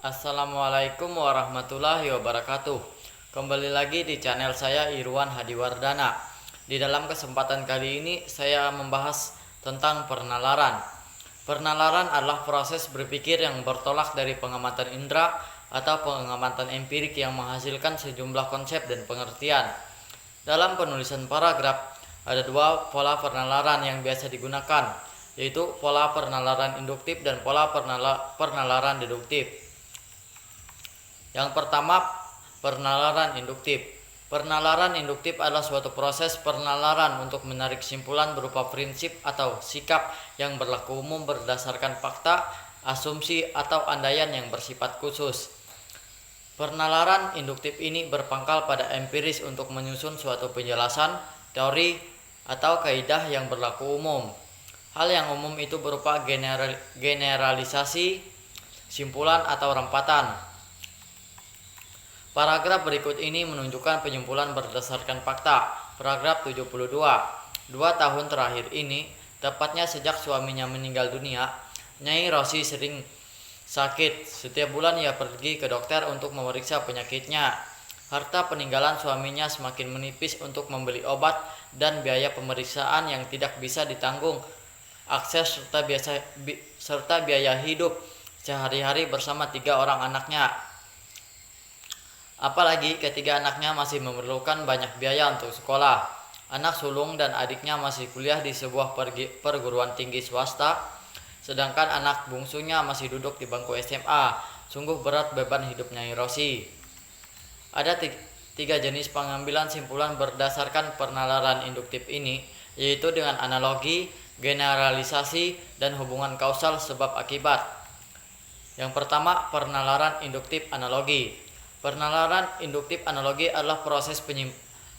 Assalamualaikum warahmatullahi wabarakatuh. Kembali lagi di channel saya Irwan Hadiwardana. Di dalam kesempatan kali ini saya membahas tentang penalaran. Penalaran adalah proses berpikir yang bertolak dari pengamatan indera atau pengamatan empirik yang menghasilkan sejumlah konsep dan pengertian. Dalam penulisan paragraf ada dua pola penalaran yang biasa digunakan, yaitu pola penalaran induktif dan pola penalaran deduktif. Yang pertama, penalaran induktif. Penalaran induktif adalah suatu proses penalaran untuk menarik kesimpulan berupa prinsip atau sikap yang berlaku umum berdasarkan fakta, asumsi, atau andaian yang bersifat khusus. Penalaran induktif ini berpangkal pada empiris untuk menyusun suatu penjelasan, teori, atau kaidah yang berlaku umum. Hal yang umum itu berupa generalisasi, simpulan, atau rempatan. Paragraf berikut ini menunjukkan penyimpulan berdasarkan fakta. Paragraf 72. 2 tahun terakhir ini, tepatnya sejak suaminya meninggal dunia, Nyai Rosi sering sakit. Setiap bulan ia pergi ke dokter untuk memeriksa penyakitnya. Harta peninggalan suaminya semakin menipis untuk membeli obat dan biaya pemeriksaan yang tidak bisa ditanggung. Akses serta biaya hidup sehari-hari bersama 3 orang anaknya. Apalagi ketiga anaknya masih memerlukan banyak biaya untuk sekolah. Anak sulung dan adiknya masih kuliah di sebuah perguruan tinggi swasta, sedangkan anak bungsunya masih duduk di bangku SMA. Sungguh berat beban hidup Nyai Rosi. Ada 3 jenis pengambilan simpulan berdasarkan penalaran induktif ini, yaitu dengan analogi, generalisasi, dan hubungan kausal sebab akibat. Yang pertama, penalaran induktif analogi. Penalaran induktif analogi adalah proses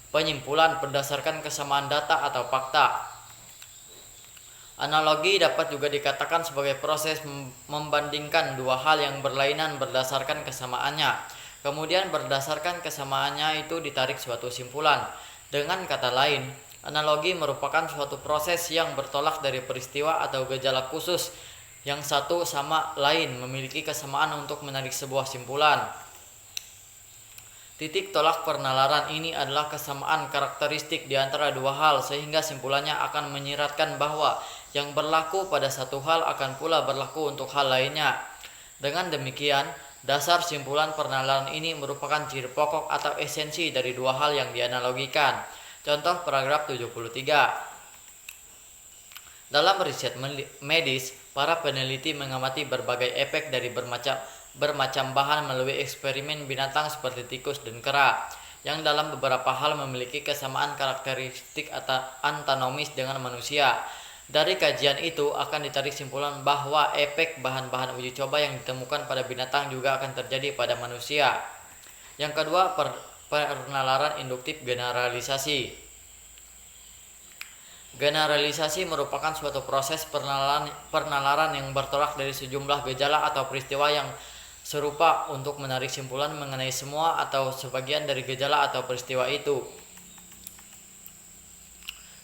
penyimpulan berdasarkan kesamaan data atau fakta. Analogi dapat juga dikatakan sebagai proses membandingkan dua hal yang berlainan berdasarkan kesamaannya. Kemudian berdasarkan kesamaannya itu ditarik suatu simpulan. Dengan kata lain, analogi merupakan suatu proses yang bertolak dari peristiwa atau gejala khusus yang satu sama lain memiliki kesamaan untuk menarik sebuah simpulan. Titik tolak penalaran ini adalah kesamaan karakteristik di antara dua hal sehingga simpulannya akan menyiratkan bahwa yang berlaku pada satu hal akan pula berlaku untuk hal lainnya. Dengan demikian, dasar simpulan penalaran ini merupakan ciri pokok atau esensi dari dua hal yang dianalogikan. Contoh paragraf 73. Dalam riset medis, para peneliti mengamati berbagai efek dari bermacam bahan melalui eksperimen binatang seperti tikus dan kera, yang dalam beberapa hal memiliki kesamaan karakteristik atau antinomis dengan manusia. Dari kajian itu akan ditarik simpulan bahwa efek bahan-bahan uji coba yang ditemukan pada binatang juga akan terjadi pada manusia. Yang kedua, penalaran induktif generalisasi. Generalisasi merupakan suatu proses penalaran yang bertolak dari sejumlah gejala atau peristiwa yang serupa untuk menarik simpulan mengenai semua atau sebagian dari gejala atau peristiwa itu.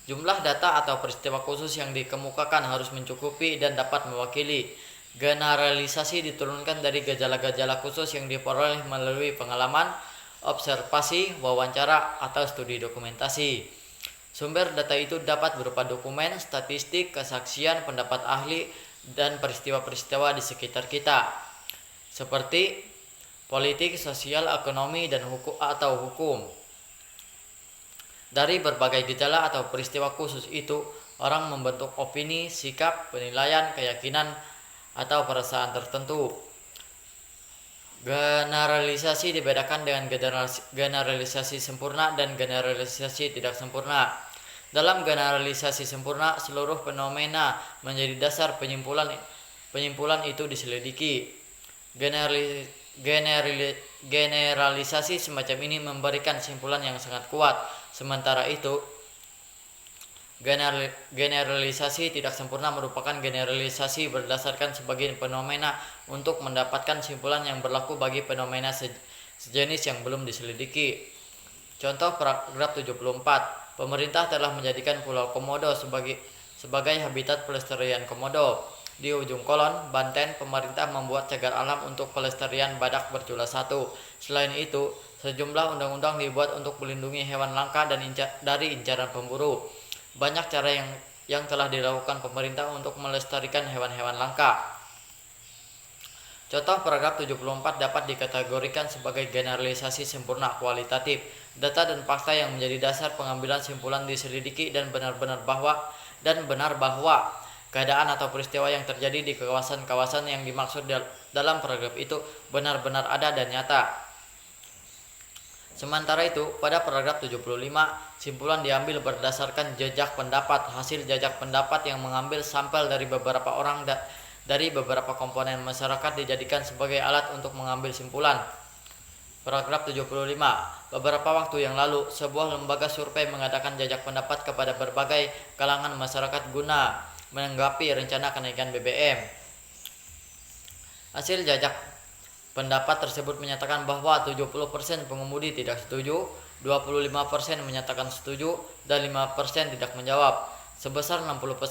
Jumlah data atau peristiwa khusus yang dikemukakan harus mencukupi dan dapat mewakili. Generalisasi diturunkan dari gejala-gejala khusus yang diperoleh melalui pengalaman, observasi, wawancara, atau studi dokumentasi. Sumber data itu dapat berupa dokumen, statistik, kesaksian, pendapat ahli, dan peristiwa-peristiwa di sekitar kita, seperti politik, sosial, ekonomi, dan hukum. Dari berbagai gejala atau peristiwa khusus itu, orang membentuk opini, sikap, penilaian, keyakinan, atau perasaan tertentu. Generalisasi dibedakan dengan generalisasi sempurna dan generalisasi tidak sempurna. Dalam generalisasi sempurna, seluruh fenomena menjadi dasar penyimpulan itu diselidiki. Generalisasi semacam ini memberikan simpulan yang sangat kuat. Sementara itu, generalisasi tidak sempurna merupakan generalisasi berdasarkan sebagian fenomena untuk mendapatkan simpulan yang berlaku bagi fenomena sejenis yang belum diselidiki. Contoh paragraf 74. Pemerintah telah menjadikan Pulau Komodo sebagai habitat pelestarian komodo. Di ujung kolon, Banten, pemerintah membuat cagar alam untuk pelestarian badak bercula 1. Selain itu, sejumlah undang-undang dibuat untuk melindungi hewan langka dan dari incaran pemburu. Banyak cara yang telah dilakukan pemerintah untuk melestarikan hewan-hewan langka. Contoh paragraf 74 dapat dikategorikan sebagai generalisasi sempurna kualitatif. Data dan fakta yang menjadi dasar pengambilan simpulan diselidiki dan benar bahwa keadaan atau peristiwa yang terjadi di kawasan-kawasan yang dimaksud dalam paragraf itu benar-benar ada dan nyata. Sementara itu, pada paragraf 75, simpulan diambil berdasarkan jejak pendapat. Hasil jejak pendapat yang mengambil sampel dari beberapa orang dari beberapa komponen masyarakat dijadikan sebagai alat untuk mengambil simpulan. Paragraf 75. Beberapa waktu yang lalu, sebuah lembaga survei mengadakan jajak pendapat kepada berbagai kalangan masyarakat guna menanggapi rencana kenaikan BBM. Hasil jajak pendapat tersebut menyatakan bahwa 70% pengemudi tidak setuju, 25% menyatakan setuju, dan 5% tidak menjawab. Sebesar 60%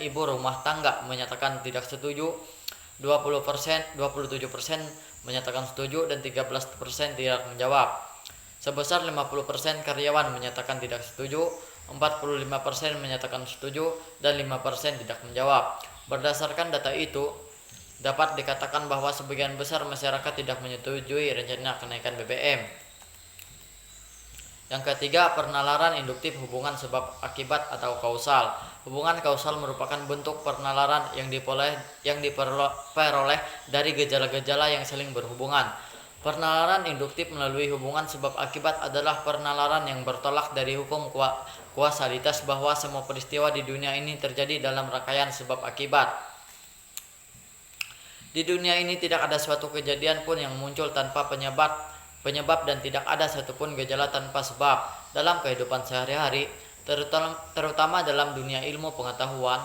ibu rumah tangga menyatakan tidak setuju, 27% menyatakan setuju, dan 13% tidak menjawab. Sebesar 50% karyawan menyatakan tidak setuju, 45% menyatakan setuju, dan 5% tidak menjawab. Berdasarkan data itu, dapat dikatakan bahwa sebagian besar masyarakat tidak menyetujui rencana kenaikan BBM. Yang ketiga, penalaran induktif hubungan sebab akibat atau kausal. Hubungan kausal merupakan bentuk penalaran yang diperoleh dari gejala-gejala yang saling berhubungan. Penalaran induktif melalui hubungan sebab akibat adalah penalaran yang bertolak dari hukum kausalitas bahwa semua peristiwa di dunia ini terjadi dalam rangkaian sebab akibat. Di dunia ini tidak ada suatu kejadian pun yang muncul tanpa penyebab dan tidak ada satupun gejala tanpa sebab. Dalam kehidupan sehari-hari, terutama dalam dunia ilmu pengetahuan,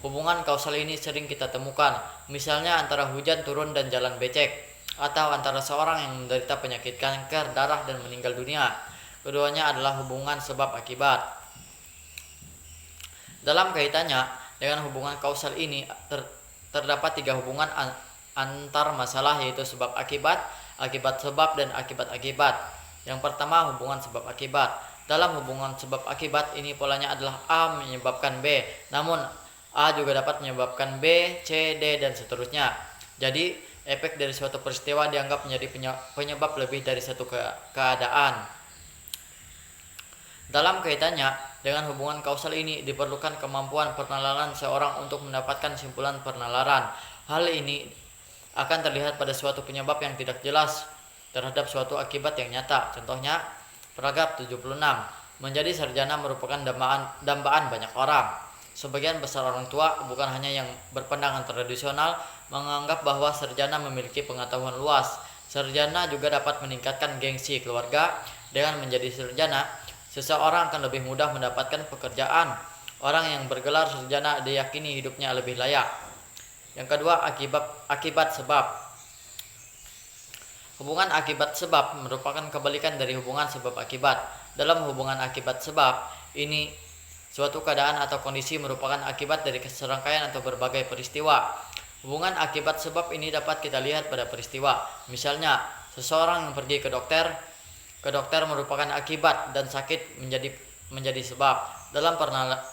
hubungan kausal ini sering kita temukan, misalnya antara hujan turun dan jalan becek, atau antara seorang yang menderita penyakit kanker darah dan meninggal dunia. Keduanya adalah hubungan sebab akibat. Dalam kaitannya dengan hubungan kausal ini terdapat 3 hubungan antar masalah, yaitu sebab akibat, akibat sebab, dan akibat-akibat. Yang pertama, hubungan sebab akibat. Dalam hubungan sebab akibat ini polanya adalah A menyebabkan B, namun A juga dapat menyebabkan B, C, D, dan seterusnya. Jadi, efek dari suatu peristiwa dianggap menjadi penyebab lebih dari satu keadaan. Dalam kaitannya dengan hubungan kausal ini diperlukan kemampuan penalaran seorang untuk mendapatkan simpulan penalaran. Hal ini akan terlihat pada suatu penyebab yang tidak jelas terhadap suatu akibat yang nyata. Contohnya, paragraf 76. Menjadi sarjana merupakan dambaan banyak orang. Sebagian besar orang tua, bukan hanya yang berpandangan tradisional, menganggap bahwa sarjana memiliki pengetahuan luas. Sarjana juga dapat meningkatkan gengsi keluarga. Dengan menjadi sarjana, seseorang akan lebih mudah mendapatkan pekerjaan. Orang yang bergelar sarjana diyakini hidupnya lebih layak. Yang kedua, akibat sebab. Hubungan akibat sebab merupakan kebalikan dari hubungan sebab akibat. Dalam hubungan akibat sebab ini, suatu keadaan atau kondisi merupakan akibat dari serangkaian atau berbagai peristiwa. Hubungan akibat sebab ini dapat kita lihat pada peristiwa. Misalnya, seseorang yang pergi ke dokter merupakan akibat dan sakit menjadi sebab. Dalam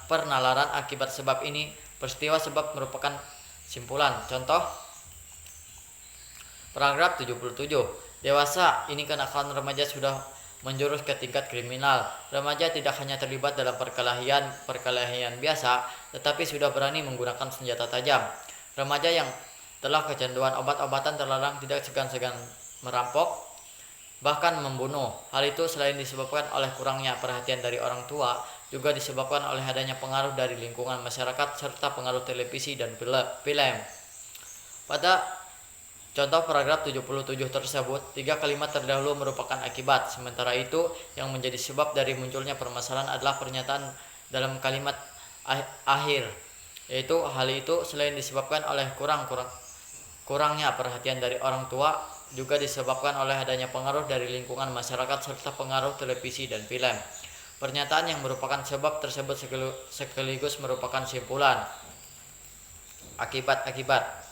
penalaran akibat sebab ini, peristiwa sebab merupakan simpulan. Contoh, paragraf 77. Dewasa, ini kenakalan remaja sudah menjurus ke tingkat kriminal. Remaja tidak hanya terlibat dalam perkelahian biasa, tetapi sudah berani menggunakan senjata tajam. Remaja yang telah kecanduan obat-obatan terlarang tidak segan-segan merampok, bahkan membunuh. Hal itu selain disebabkan oleh kurangnya perhatian dari orang tua, juga disebabkan oleh adanya pengaruh dari lingkungan masyarakat serta pengaruh televisi dan film. Pada contoh paragraf 77 tersebut, 3 kalimat terdahulu merupakan akibat, sementara itu yang menjadi sebab dari munculnya permasalahan adalah pernyataan dalam kalimat akhir, yaitu hal itu selain disebabkan oleh kurangnya perhatian dari orang tua, juga disebabkan oleh adanya pengaruh dari lingkungan masyarakat serta pengaruh televisi dan film. Pernyataan yang merupakan sebab tersebut sekaligus merupakan simpulan. Akibat-akibat.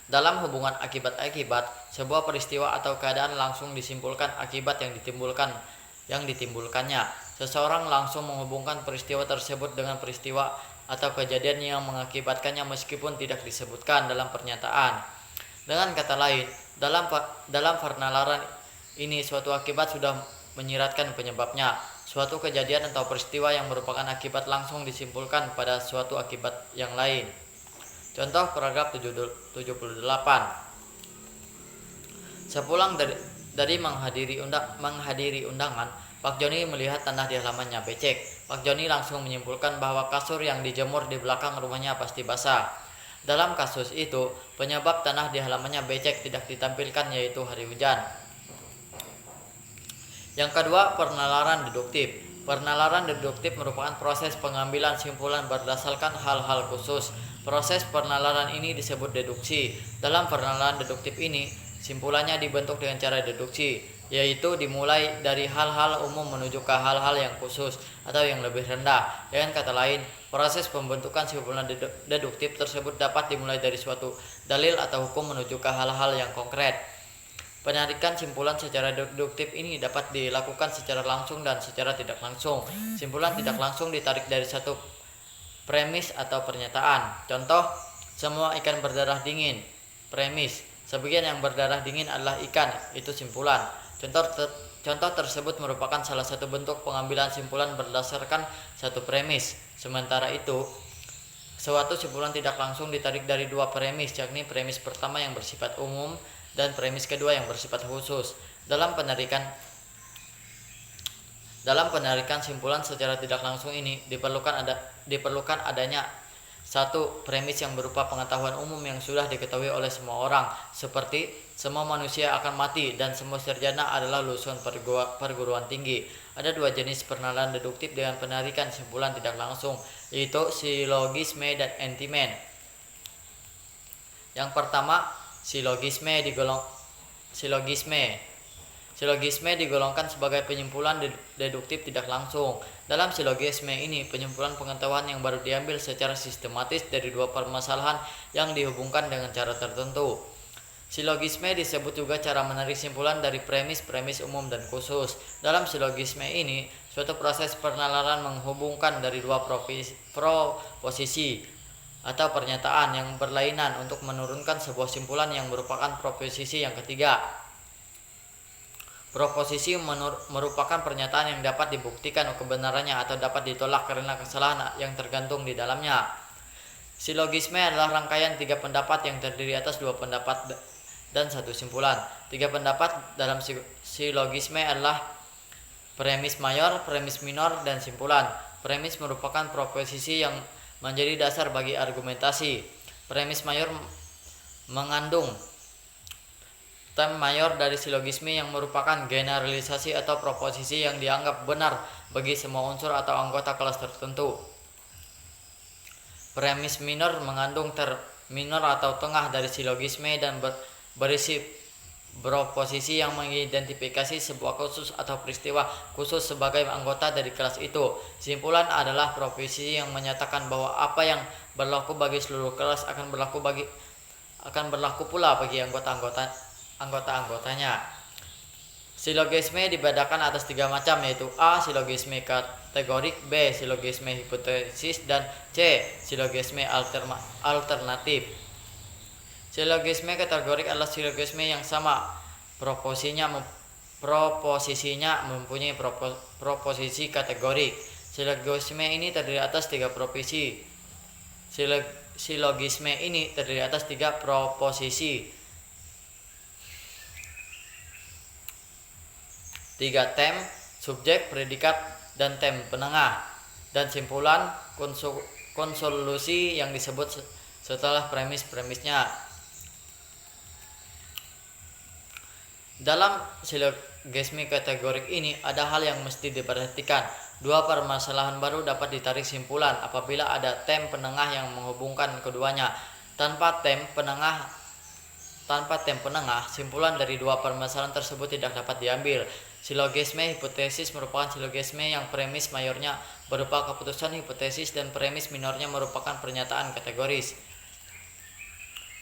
Dalam hubungan akibat-akibat, sebuah peristiwa atau keadaan langsung disimpulkan akibat yang ditimbulkannya. Seseorang langsung menghubungkan peristiwa tersebut dengan peristiwa atau kejadian yang mengakibatkannya meskipun tidak disebutkan dalam pernyataan. Dengan kata lain, dalam penalaran ini suatu akibat sudah menyiratkan penyebabnya. Suatu kejadian atau peristiwa yang merupakan akibat langsung disimpulkan pada suatu akibat yang lain. Contoh paragraf 78. Sepulang dari menghadiri undangan, Pak Joni melihat tanah di halamannya becek. Pak Joni langsung menyimpulkan bahwa kasur yang dijemur di belakang rumahnya pasti basah. Dalam kasus itu, penyebab tanah di halamannya becek tidak ditampilkan, yaitu hari hujan. Yang kedua, penalaran deduktif. Penalaran deduktif merupakan proses pengambilan simpulan berdasarkan hal-hal khusus. Proses penalaran ini disebut deduksi. Dalam penalaran deduktif ini, simpulannya dibentuk dengan cara deduksi, yaitu dimulai dari hal-hal umum menuju ke hal-hal yang khusus atau yang lebih rendah. Dengan kata lain, proses pembentukan simpulan deduktif tersebut dapat dimulai dari suatu dalil atau hukum menuju ke hal-hal yang konkret. Penarikan simpulan secara deduktif ini dapat dilakukan secara langsung dan secara tidak langsung. Simpulan tidak langsung ditarik dari satu premis atau pernyataan. Contoh, semua ikan berdarah dingin. Premis, sebagian yang berdarah dingin adalah ikan, itu simpulan. Contoh tersebut merupakan salah satu bentuk pengambilan simpulan berdasarkan satu premis. Sementara itu, suatu simpulan tidak langsung ditarik dari dua premis, yakni premis pertama yang bersifat umum dan premis kedua yang bersifat khusus. Dalam penarikan simpulan secara tidak langsung ini diperlukan adanya satu premis yang berupa pengetahuan umum yang sudah diketahui oleh semua orang, seperti semua manusia akan mati dan semua sarjana adalah lulusan perguruan tinggi. Ada dua jenis penalaran deduktif dengan penarikan simpulan tidak langsung, yaitu silogisme dan entimen. Yang pertama, silogisme digolongkan sebagai penyimpulan deduktif tidak langsung. Dalam silogisme ini, penyimpulan pengetahuan yang baru diambil secara sistematis dari dua permasalahan yang dihubungkan dengan cara tertentu. Silogisme disebut juga cara menarik simpulan dari premis-premis umum dan khusus. Dalam silogisme ini, suatu proses penalaran menghubungkan dari dua proposisi atau pernyataan yang berlainan untuk menurunkan sebuah simpulan yang merupakan proposisi yang ketiga. Proposisi merupakan pernyataan yang dapat dibuktikan kebenarannya atau dapat ditolak karena kesalahan yang tergantung di dalamnya. Silogisme adalah rangkaian tiga pendapat yang terdiri atas dua pendapat dan satu simpulan. Tiga pendapat dalam silogisme adalah premis mayor, premis minor, dan simpulan. Premis merupakan proposisi yang menjadi dasar bagi argumentasi. Premis mayor mengandung tem mayor dari silogisme yang merupakan generalisasi atau proposisi yang dianggap benar bagi semua unsur atau anggota kelas tertentu. Premis minor mengandung term minor atau tengah dari silogisme dan berisi proposisi yang mengidentifikasi sebuah kasus atau peristiwa khusus sebagai anggota dari kelas itu. Simpulan adalah proposisi yang menyatakan bahwa apa yang berlaku bagi seluruh kelas akan berlaku pula bagi anggota-anggotanya. Silogisme dibedakan atas tiga macam, yaitu A. Silogisme kategorik, B. Silogisme hipotesis, dan C. Silogisme alternatif. Silogisme kategorik adalah silogisme yang sama proposisinya mempunyai proposisi kategorik. Silogisme ini terdiri atas tiga proposisi. Silogisme ini terdiri atas tiga proposisi. Tiga tem, subjek, predikat, dan tem penengah. Dan simpulan konsolusi yang disebut setelah premis-premisnya. Dalam silogisme kategorik ini ada hal yang mesti diperhatikan. Dua permasalahan baru dapat ditarik simpulan apabila ada tem penengah yang menghubungkan keduanya. Tanpa tem penengah, simpulan dari dua permasalahan tersebut tidak dapat diambil. Silogisme hipotesis merupakan silogisme yang premis mayornya berupa keputusan hipotesis dan premis minornya merupakan pernyataan kategoris.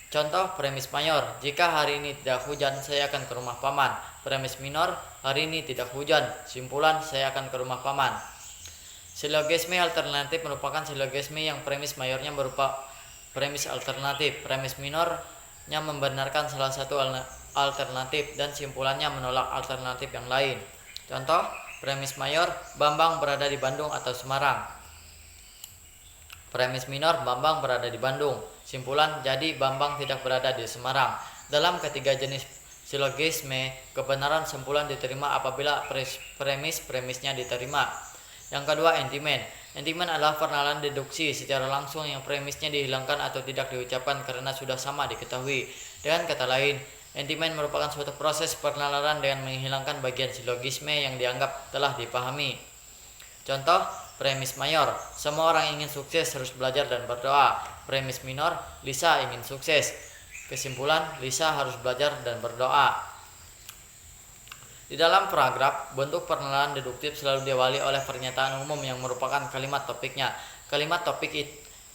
Contoh premis mayor, jika hari ini tidak hujan, saya akan ke rumah paman. Premis minor, hari ini tidak hujan. Simpulan, saya akan ke rumah paman. Silogisme alternatif merupakan silogisme yang premis mayornya berupa premis alternatif. Premis minornya membenarkan salah satu alternatif dan simpulannya menolak alternatif yang lain. Contoh, premis mayor, Bambang berada di Bandung atau Semarang. Premis minor, Bambang berada di Bandung. Simpulan, jadi Bambang tidak berada di Semarang. Dalam ketiga jenis silogisme, kebenaran simpulan diterima apabila premisnya diterima. Yang kedua, entimen. Entimen adalah perkenalan deduksi secara langsung yang premisnya dihilangkan atau tidak diucapkan karena sudah sama diketahui. Dengan kata lain, entimen merupakan suatu proses penalaran dengan menghilangkan bagian silogisme yang dianggap telah dipahami. Contoh, premis mayor, semua orang ingin sukses harus belajar dan berdoa. Premis minor, Lisa ingin sukses. Kesimpulan, Lisa harus belajar dan berdoa. Di dalam paragraf, bentuk penalaran deduktif selalu diawali oleh pernyataan umum yang merupakan kalimat topiknya. Kalimat topik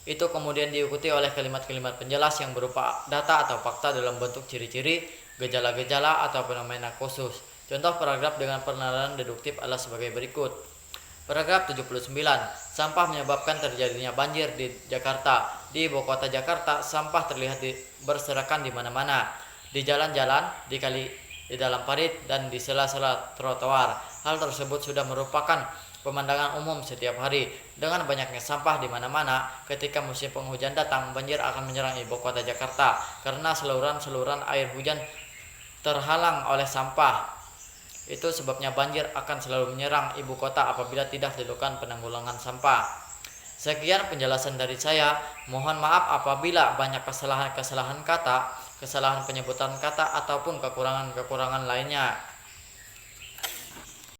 itu kemudian diikuti oleh kalimat-kalimat penjelas yang berupa data atau fakta dalam bentuk ciri-ciri, gejala-gejala, atau fenomena khusus. Contoh paragraf dengan penalaran deduktif adalah sebagai berikut. Paragraf 79. Sampah menyebabkan terjadinya banjir di Jakarta. Di ibu kota Jakarta, sampah terlihat berserakan di mana-mana. Di jalan-jalan, di kali, di dalam parit, dan di sela-sela trotoar. Hal tersebut sudah merupakan pemandangan umum setiap hari. Dengan banyaknya sampah di mana-mana, ketika musim penghujan datang, banjir akan menyerang ibu kota Jakarta karena saluran-saluran air hujan terhalang oleh sampah. Itu sebabnya banjir akan selalu menyerang ibu kota apabila tidak dilakukan penanggulangan sampah. Sekian penjelasan dari saya. Mohon maaf apabila banyak kesalahan-kesalahan kata, kesalahan penyebutan kata, ataupun kekurangan-kekurangan lainnya.